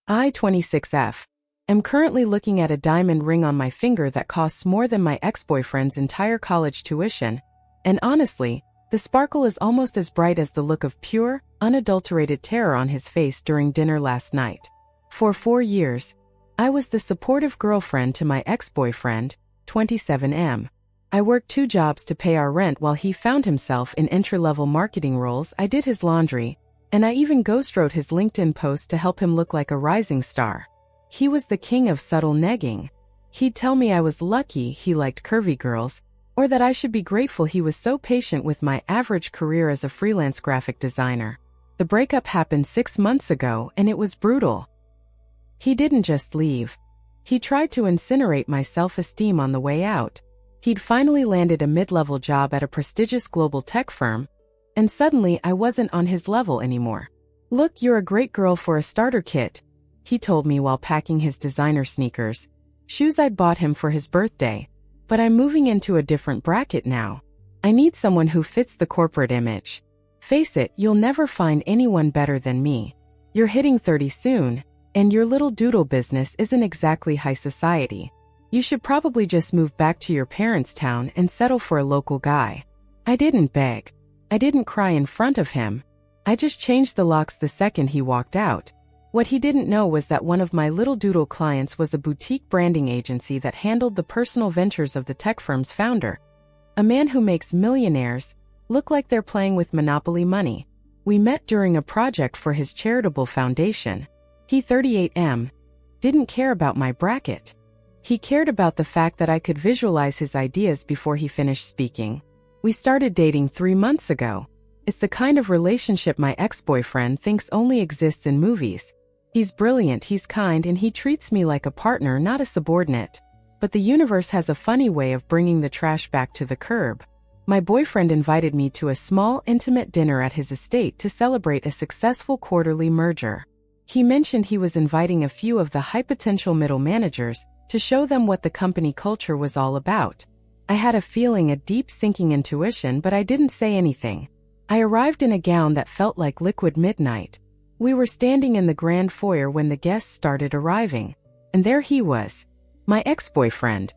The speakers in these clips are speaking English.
I, 26F, am currently looking at a diamond ring on my finger that costs more than my ex-boyfriend's entire college tuition, and honestly, the sparkle is almost as bright as the look of pure, unadulterated terror on his face during dinner last night. For 4 years, I was the supportive girlfriend to my ex-boyfriend, 27M. I worked 2 jobs to pay our rent while he found himself in entry-level marketing roles. I did his laundry, and I even ghostwrote his LinkedIn post to help him look like a rising star. He was the king of subtle negging. He'd tell me I was lucky he liked curvy girls, or that I should be grateful he was so patient with my average career as a freelance graphic designer. The breakup happened 6 months ago, and it was brutal. He didn't just leave. He tried to incinerate my self-esteem on the way out. He'd finally landed a mid-level job at a prestigious global tech firm, and suddenly I wasn't on his level anymore. "Look, you're a great girl for a starter kit," he told me while packing his designer sneakers, shoes I'd bought him for his birthday. "But I'm moving into a different bracket now. I need someone who fits the corporate image. Face it, you'll never find anyone better than me. You're hitting 30 soon, and your little doodle business isn't exactly high society. You should probably just move back to your parents' town and settle for a local guy." I didn't beg. I didn't cry in front of him. I just changed the locks the second he walked out. What he didn't know was that one of my little doodle clients was a boutique branding agency that handled the personal ventures of the tech firm's founder, a man who makes millionaires look like they're playing with Monopoly money. We met during a project for his charitable foundation. He, 38M, didn't care about my bracket. He cared about the fact that I could visualize his ideas before he finished speaking. We started dating 3 months ago. It's the kind of relationship my ex-boyfriend thinks only exists in movies. He's brilliant, he's kind, and he treats me like a partner, not a subordinate. But the universe has a funny way of bringing the trash back to the curb. My boyfriend invited me to a small, intimate dinner at his estate to celebrate a successful quarterly merger. He mentioned he was inviting a few of the high-potential middle managers to show them what the company culture was all about. I had a feeling, a deep sinking intuition, but I didn't say anything. I arrived in a gown that felt like liquid midnight. We were standing in the grand foyer when the guests started arriving. And there he was, my ex-boyfriend.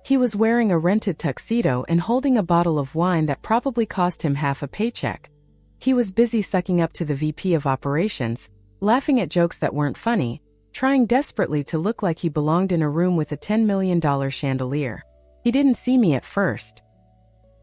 He was wearing a rented tuxedo and holding a bottle of wine that probably cost him half a paycheck. He was busy sucking up to the VP of operations, laughing at jokes that weren't funny, trying desperately to look like he belonged in a room with a $10 million chandelier. He didn't see me at first.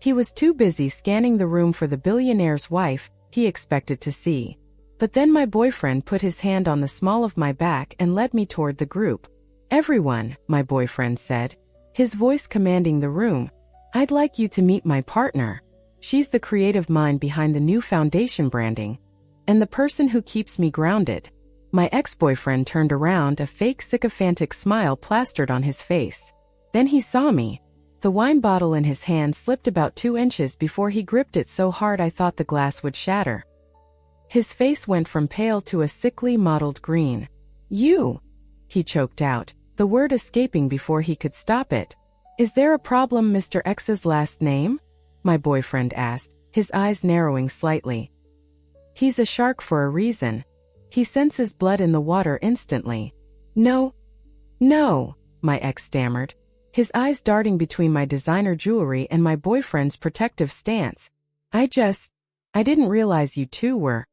He was too busy scanning the room for the billionaire's wife he expected to see. But then my boyfriend put his hand on the small of my back and led me toward the group. "Everyone," my boyfriend said, his voice commanding the room, "I'd like you to meet my partner. She's the creative mind behind the new foundation branding, and the person who keeps me grounded." My ex-boyfriend turned around, a fake sycophantic smile plastered on his face. Then he saw me. The wine bottle in his hand slipped about 2 inches before he gripped it so hard I thought the glass would shatter. His face went from pale to a sickly mottled green. "You," he choked out, the word escaping before he could stop it. "Is there a problem, Mr. X's last name?" my boyfriend asked, his eyes narrowing slightly. "He's a shark for a reason. He senses blood in the water instantly." No, my ex stammered, his eyes darting between my designer jewelry and my boyfriend's protective stance. I didn't realize you two were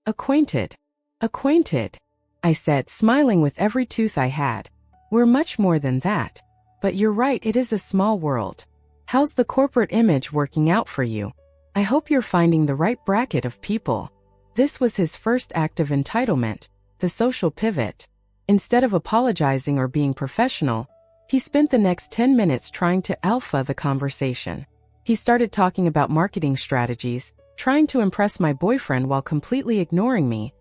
acquainted. Acquainted, I said, smiling with every tooth I had. "We're much more than that. But you're right, it is a small world. How's the corporate image working out for you? I hope you're finding the right bracket of people." This was his first act of entitlement, the social pivot. Instead of apologizing or being professional, he spent the next 10 minutes trying to alpha the conversation. He started talking about marketing strategies, trying to impress my boyfriend while completely ignoring me,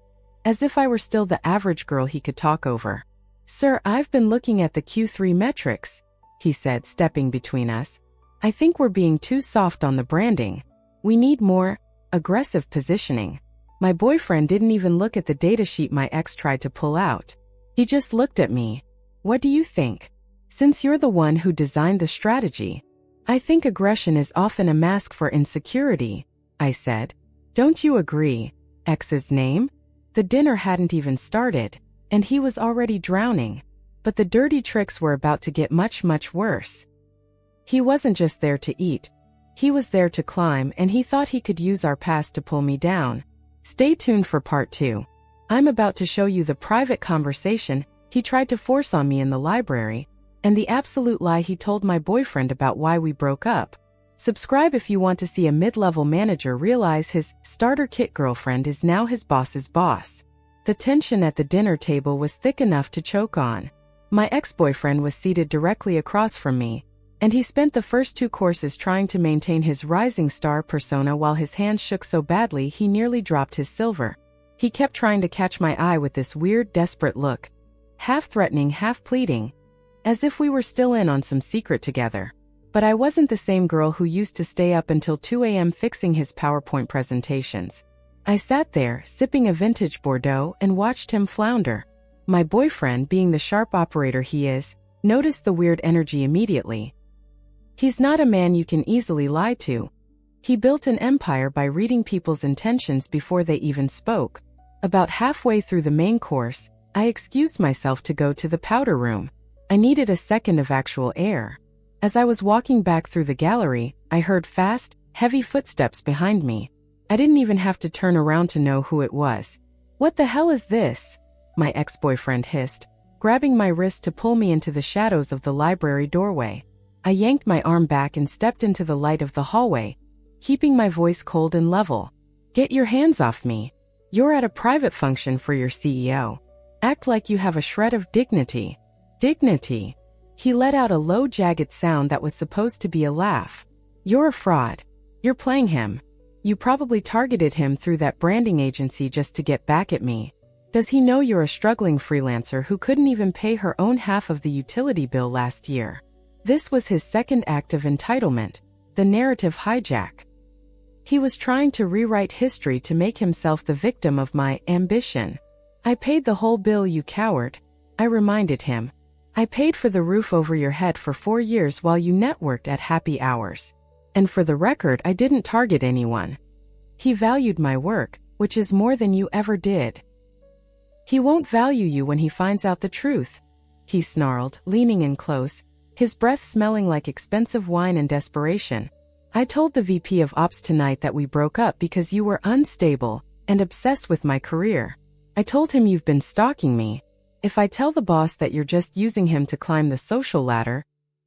as if I were still the average girl he could talk over. "Sir, I've been looking at the Q3 metrics," he said, stepping between us. "I think we're being too soft on the branding. We need more aggressive positioning." My boyfriend didn't even look at the datasheet my ex tried to pull out. He just looked at me. "What do you think? Since you're the one who designed the strategy." "I think aggression is often a mask for insecurity," I said. "Don't you agree?" X's name? The dinner hadn't even started. and he was already drowning. But the dirty tricks were about to get much, much worse. He wasn't just there to eat. He was there to climb, and he thought he could use our past to pull me down. Stay tuned for part 2. I'm about to show you the private conversation he tried to force on me in the library, and the absolute lie he told my boyfriend about why we broke up. Subscribe if you want to see a mid-level manager realize his starter kit girlfriend is now his boss's boss. The tension at the dinner table was thick enough to choke on. My ex-boyfriend was seated directly across from me, and he spent the first 2 courses trying to maintain his rising star persona while his hands shook so badly he nearly dropped his silver. He kept trying to catch my eye with this weird, desperate look, half threatening, half pleading, as if we were still in on some secret together. But I wasn't the same girl who used to stay up until 2 a.m. fixing his PowerPoint presentations. I sat there, sipping a vintage Bordeaux, and watched him flounder. My boyfriend, being the sharp operator he is, noticed the weird energy immediately. He's not a man you can easily lie to. He built an empire by reading people's intentions before they even spoke. About halfway through the main course, I excused myself to go to the powder room. I needed a second of actual air. As I was walking back through the gallery, I heard fast, heavy footsteps behind me. I didn't even have to turn around to know who it was. "What the hell is this?" my ex-boyfriend hissed, grabbing my wrist to pull me into the shadows of the library doorway. I yanked my arm back and stepped into the light of the hallway, keeping my voice cold and level. "Get your hands off me. You're at a private function for your CEO. Act like you have a shred of dignity." Dignity. He let out a low, jagged sound that was supposed to be a laugh. "You're a fraud. You're playing him. You probably targeted him through that branding agency just to get back at me. Does he know you're a struggling freelancer who couldn't even pay her own half of the utility bill last year?" This was his second act of entitlement, the narrative hijack. He was trying to rewrite history to make himself the victim of my ambition. "I paid the whole bill, you coward," I reminded him. "I paid for the roof over your head for 4 years while you networked at happy hours. And for the record, I didn't target anyone." He valued my work, which is more than you ever did. "He won't value you when he finds out the truth," he snarled, leaning in close, his breath smelling like expensive wine and desperation. "I told the VP of Ops tonight that we broke up because you were unstable and obsessed with my career. I told him you've been stalking me. If I tell the boss that you're just using him to climb the social ladder,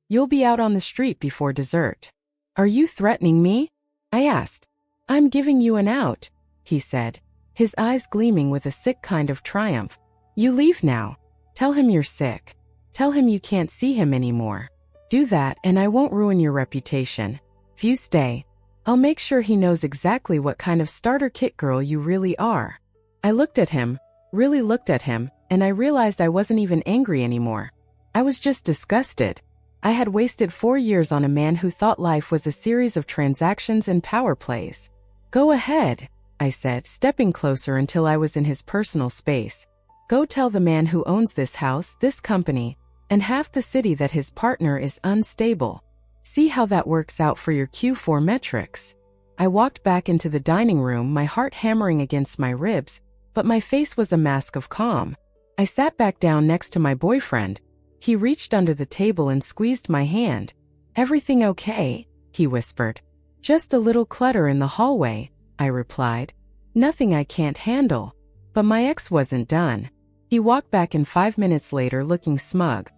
you'll be out on the street before dessert." "Are you threatening me?" I asked. "I'm giving you an out," he said, his eyes gleaming with a sick kind of triumph. "You leave now. Tell him you're sick. Tell him you can't see him anymore. Do that and I won't ruin your reputation. If you stay, I'll make sure he knows exactly what kind of starter kit girl you really are." I looked at him, really looked at him, and I realized I wasn't even angry anymore. I was just disgusted. I had wasted 4 years on a man who thought life was a series of transactions and power plays. "Go ahead," I said, stepping closer until I was in his personal space. "Go tell the man who owns this house, this company, and half the city that his partner is unstable. See how that works out for your Q4 metrics." I walked back into the dining room, my heart hammering against my ribs, but my face was a mask of calm. I sat back down next to my boyfriend. He reached under the table and squeezed my hand. "Everything okay?" he whispered. "Just a little clutter in the hallway," I replied. "Nothing I can't handle." But my ex wasn't done. He walked back in 5 minutes later looking smug.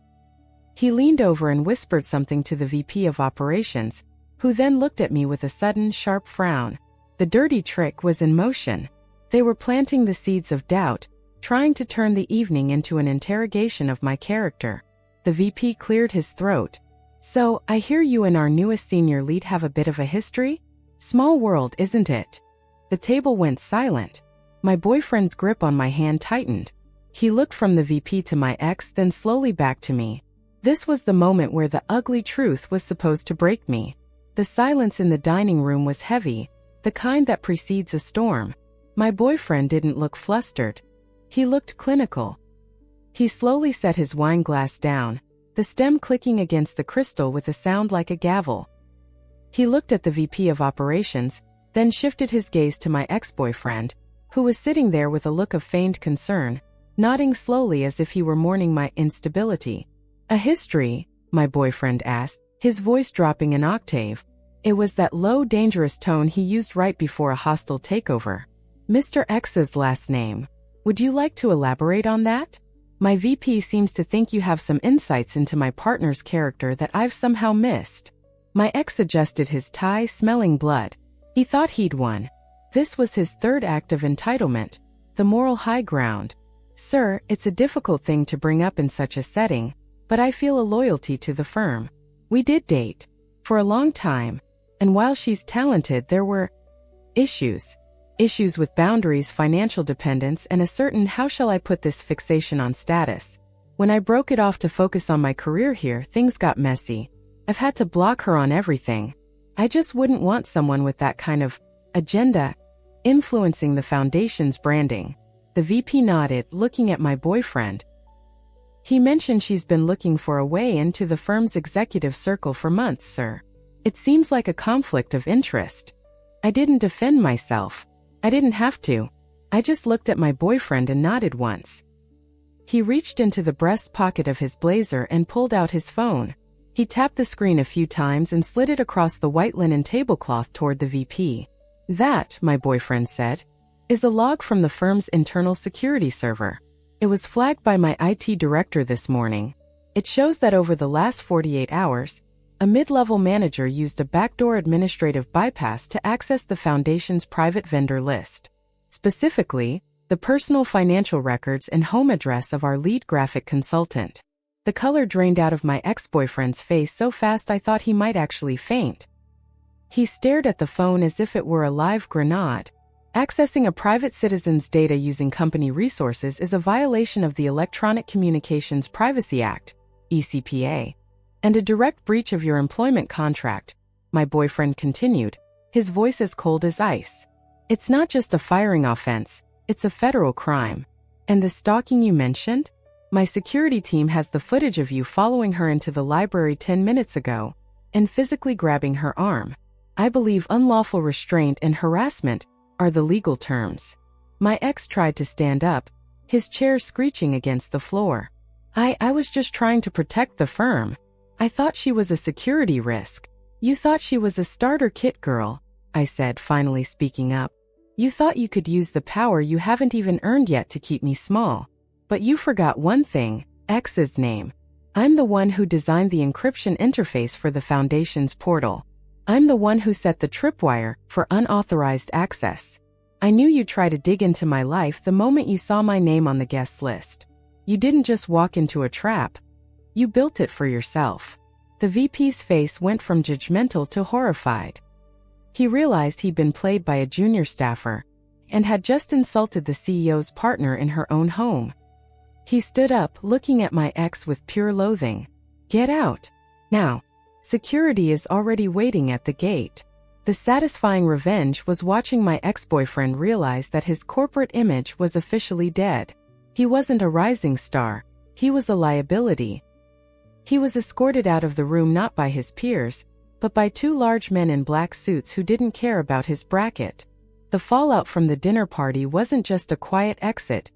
He leaned over and whispered something to the VP of Operations, who then looked at me with a sudden, sharp frown. The dirty trick was in motion. They were planting the seeds of doubt, trying to turn the evening into an interrogation of my character. The VP cleared his throat. "So, I hear you and our newest senior lead have a bit of a history? Small world, isn't it?" The table went silent. My boyfriend's grip on my hand tightened. He looked from the VP to my ex, then slowly back to me. This was the moment where the ugly truth was supposed to break me. The silence in the dining room was heavy, the kind that precedes a storm. My boyfriend didn't look flustered. He looked clinical. He slowly set his wine glass down, the stem clicking against the crystal with a sound like a gavel. He looked at the VP of Operations, then shifted his gaze to my ex-boyfriend, who was sitting there with a look of feigned concern. nodding slowly as if he were mourning my instability. A history? My boyfriend asked, his voice dropping an octave. It was that low, dangerous tone he used right before a hostile takeover. Mr. X's last name. Would you like to elaborate on that? My VP seems to think you have some insights into my partner's character that I've somehow missed. My ex adjusted his tie, smelling blood. He thought he'd won. This was his third act of entitlement, the moral high ground. Sir, it's a difficult thing to bring up in such a setting, but I feel a loyalty to the firm. We did date for a long time, and while she's talented, there were issues. Issues with boundaries, financial dependence, and a certain, how shall I put this, fixation on status. When I broke it off to focus on my career here, things got messy. I've had to block her on everything. I just wouldn't want someone with that kind of agenda influencing the foundation's branding. The VP nodded, looking at my boyfriend. He mentioned she's been looking for a way into the firm's executive circle for months, sir. It seems like a conflict of interest. I didn't defend myself. I didn't have to. I just looked at my boyfriend and nodded once. He reached into the breast pocket of his blazer and pulled out his phone. He tapped the screen a few times and slid it across the white linen tablecloth toward the VP. That, my boyfriend said, is a log from the firm's internal security server. It was flagged by my IT director this morning. It shows that over the last 48 hours, a mid-level manager used a backdoor administrative bypass to access the foundation's private vendor list. Specifically, the personal financial records and home address of our lead graphic consultant. The color drained out of my ex-boyfriend's face so fast I thought he might actually faint. He stared at the phone as if it were a live grenade. Accessing a private citizen's data using company resources is a violation of the Electronic Communications Privacy Act, ECPA, and a direct breach of your employment contract, my boyfriend continued, his voice as cold as ice. It's not just a firing offense, it's a federal crime. And the stalking you mentioned? My security team has the footage of you following her into the library 10 minutes ago and physically grabbing her arm. I believe unlawful restraint and harassment are the legal terms. My ex tried to stand up, his chair screeching against the floor. I was just trying to protect the firm. I thought she was a security risk. You thought she was a starter kit girl, I said, finally speaking up. You thought you could use the power you haven't even earned yet to keep me small. But you forgot one thing, X's name. I'm the one who designed the encryption interface for the Foundation's portal. I'm the one who set the tripwire for unauthorized access. I knew you'd try to dig into my life the moment you saw my name on the guest list. You didn't just walk into a trap. You built it for yourself. The VP's face went from judgmental to horrified. He realized he'd been played by a junior staffer and had just insulted the CEO's partner in her own home. He stood up, looking at my ex with pure loathing. Get out. Now. Security is already waiting at the gate. The satisfying revenge was watching my ex-boyfriend realize that his corporate image was officially dead. He wasn't a rising star. He was a liability. He was escorted out of the room not by his peers, but by two large men in black suits who didn't care about his bracket. The fallout from the dinner party wasn't just a quiet exit.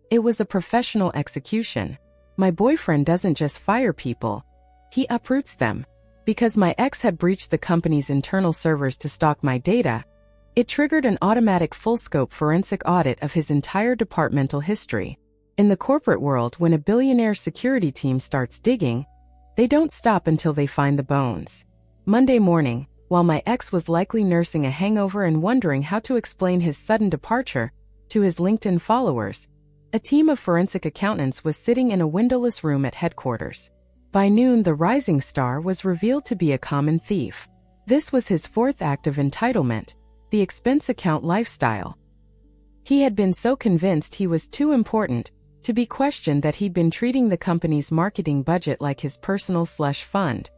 It was a professional execution. My boyfriend doesn't just fire people. He uproots them. Because my ex had breached the company's internal servers to stalk my data, it triggered an automatic full-scope forensic audit of his entire departmental history. In the corporate world, when a billionaire security team starts digging, they don't stop until they find the bones. Monday morning, while my ex was likely nursing a hangover and wondering how to explain his sudden departure to his LinkedIn followers, a team of forensic accountants was sitting in a windowless room at headquarters. By noon, the rising star was revealed to be a common thief. This was his fourth act of entitlement, the expense account lifestyle. He had been so convinced he was too important to be questioned that he'd been treating the company's marketing budget like his personal slush fund.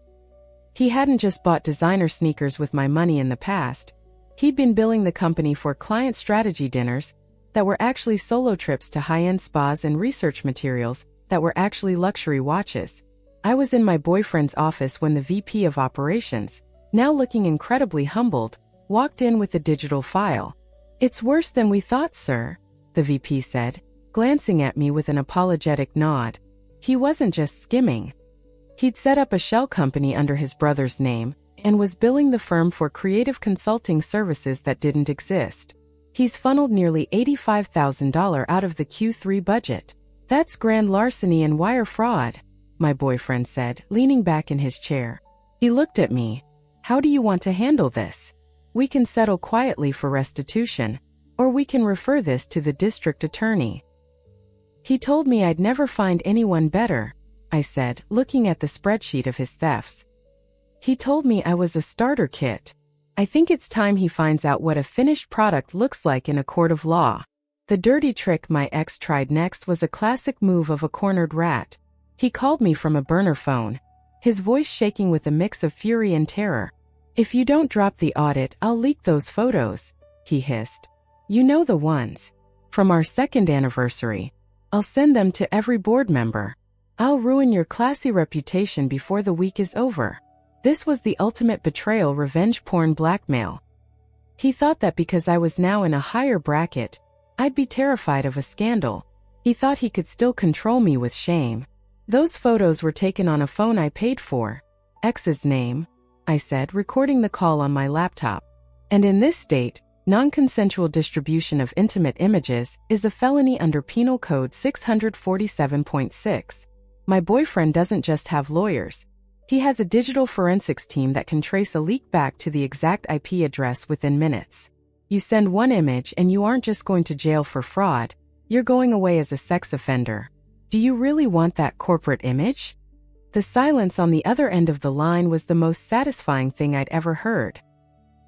He hadn't just bought designer sneakers with my money in the past. He'd been billing the company for client strategy dinners that were actually solo trips to high-end spas and research materials that were actually luxury watches. I was in my boyfriend's office when the VP of operations, now looking incredibly humbled, walked in with a digital file. It's worse than we thought, sir, the VP said. glancing at me with an apologetic nod. He wasn't just skimming. He'd set up a shell company under his brother's name and was billing the firm for creative consulting services that didn't exist. He's funneled nearly $85,000 out of the Q3 budget. That's grand larceny and wire fraud, my boyfriend said, leaning back in his chair. He looked at me. How do you want to handle this? We can settle quietly for restitution, or we can refer this to the district attorney. He told me I'd never find anyone better, I said, looking at the spreadsheet of his thefts. He told me I was a starter kit. I think it's time he finds out what a finished product looks like in a court of law. The dirty trick my ex tried next was a classic move of a cornered rat. He called me from a burner phone, his voice shaking with a mix of fury and terror. If you don't drop the audit, I'll leak those photos, he hissed. You know the ones. From our second anniversary. I'll send them to every board member. I'll ruin your classy reputation before the week is over. This was the ultimate betrayal revenge porn blackmail. He thought that because I was now in a higher bracket, I'd be terrified of a scandal. He thought he could still control me with shame. Those photos were taken on a phone I paid for. Ex's name, I said, recording the call on my laptop. And in this state, non-consensual distribution of intimate images is a felony under Penal Code 647.6. My boyfriend doesn't just have lawyers. He has a digital forensics team that can trace a leak back to the exact IP address within minutes. You send one image and you aren't just going to jail for fraud, you're going away as a sex offender. Do you really want that corporate image? The silence on the other end of the line was the most satisfying thing I'd ever heard.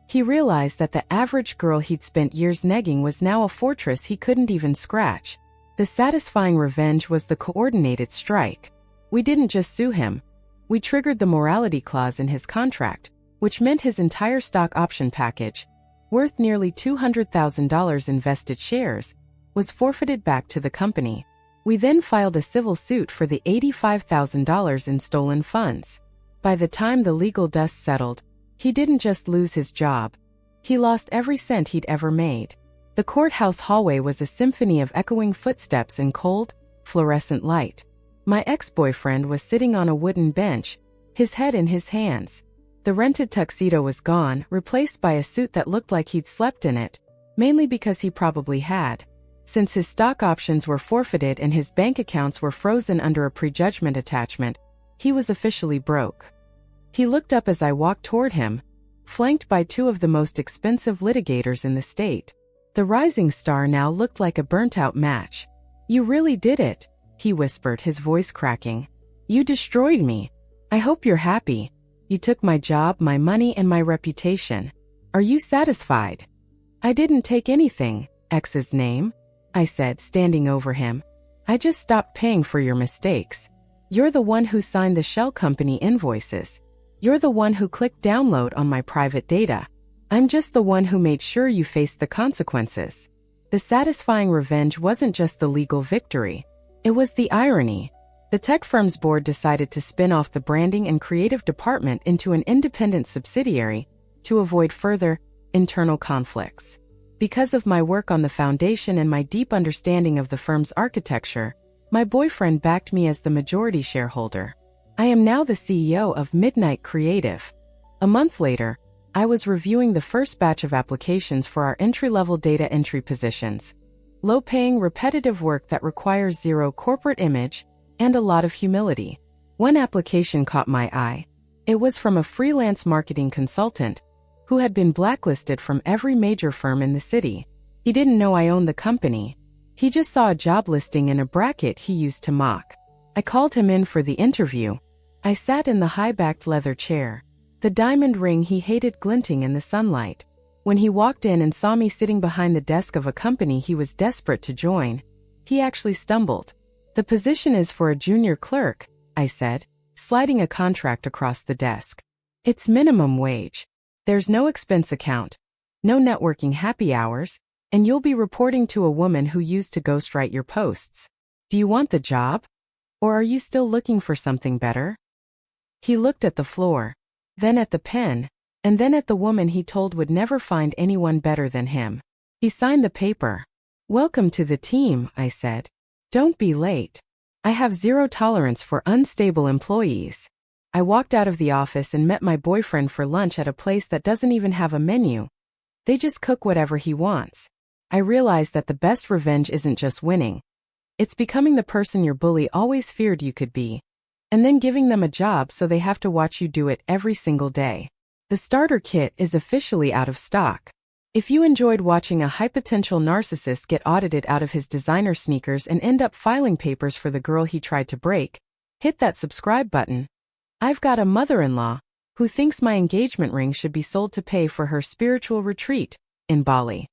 He realized that the average girl he'd spent years negging was now a fortress he couldn't even scratch. The satisfying revenge was the coordinated strike. We didn't just sue him. We triggered the morality clause in his contract, which meant his entire stock option package, worth nearly $200,000 in vested shares, was forfeited back to the company. We then filed a civil suit for the $85,000 in stolen funds. By the time the legal dust settled, he didn't just lose his job. He lost every cent he'd ever made. The courthouse hallway was a symphony of echoing footsteps and cold, fluorescent light. My ex-boyfriend was sitting on a wooden bench, his head in his hands. The rented tuxedo was gone, replaced by a suit that looked like he'd slept in it, mainly because he probably had. Since his stock options were forfeited and his bank accounts were frozen under a prejudgment attachment, he was officially broke. He looked up as I walked toward him, flanked by two of the most expensive litigators in the state. The rising star now looked like a burnt-out match. You really did it, he whispered, his voice cracking. You destroyed me. I hope you're happy. You took my job, my money, and my reputation. Are you satisfied? I didn't take anything, X's name, I said, standing over him. I just stopped paying for your mistakes. You're the one who signed the shell company invoices. You're the one who clicked download on my private data. I'm just the one who made sure you faced the consequences. The satisfying revenge wasn't just the legal victory. It was the irony. The tech firm's board decided to spin off the branding and creative department into an independent subsidiary to avoid further internal conflicts. Because of my work on the foundation and my deep understanding of the firm's architecture, my boyfriend backed me as the majority shareholder. I am now the CEO of Midnight Creative. A month later, I was reviewing the first batch of applications for our entry-level data entry positions. Low-paying, repetitive work that requires zero corporate image and a lot of humility. One application caught my eye. It was from a freelance marketing consultant who had been blacklisted from every major firm in the city. He didn't know I owned the company. He just saw a job listing in a bracket he used to mock. I called him in for the interview. I sat in the high-backed leather chair, the diamond ring he hated glinting in the sunlight. When he walked in and saw me sitting behind the desk of a company he was desperate to join, he actually stumbled. The position is for a junior clerk, I said, sliding a contract across the desk. It's minimum wage. There's no expense account, no networking happy hours, and you'll be reporting to a woman who used to ghostwrite your posts. Do you want the job? Or are you still looking for something better? He looked at the floor, then at the pen, and then at the woman he told would never find anyone better than him. He signed the paper. Welcome to the team, I said, Don't be late. I have zero tolerance for unstable employees. I walked out of the office and met my boyfriend for lunch at a place that doesn't even have a menu. They just cook whatever he wants. I realized that the best revenge isn't just winning. It's becoming the person your bully always feared you could be, and then giving them a job so they have to watch you do it every single day. The starter kit is officially out of stock. If you enjoyed watching a high-potential narcissist get audited out of his designer sneakers and end up filing papers for the girl he tried to break, hit that subscribe button. I've got a mother-in-law who thinks my engagement ring should be sold to pay for her spiritual retreat in Bali.